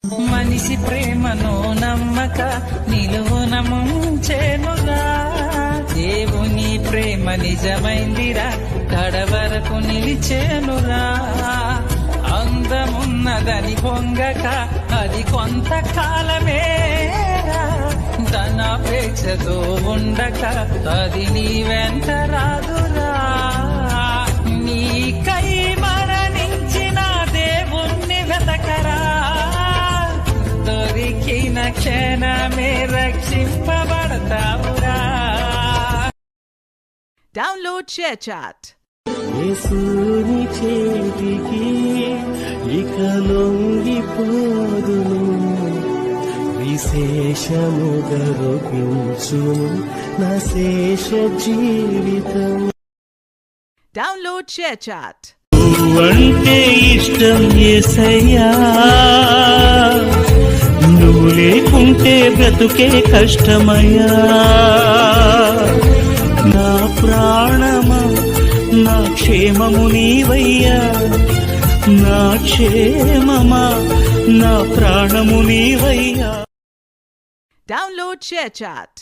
మనిషి ప్రేమను నమ్మక నిలువున ముంచెనుగా, దేవుని ప్రేమ నిజమైందిరా కడవరకు నిలిచేనురా. అందమున్నదని పొంగక అది కొంతకాలమేరా, ధనాపేక్షతో ఉండక అది నీ వెంట రాదురా. నీకై మరణించిన దేవుణ్ణి వెతకరా, దొరికిన క్షణమే రక్షింపబడతావురా. Download ShareChat. యేసుని చేతికి ఇక లొంగిపోదును, విశేషముగా రూపించును నా శేష జీవితం. Download ShareChat. నువ్వంటే ఇష్టం యేసయ్యా, నువ్వు లేకుంటే బ్రతుకే కష్టమయ్యా. నా ప్రాణమా నా క్షేమము నీవయ్యా, నా క్షేమమా నా ప్రాణము నీవయ్యా. Download ShareChat.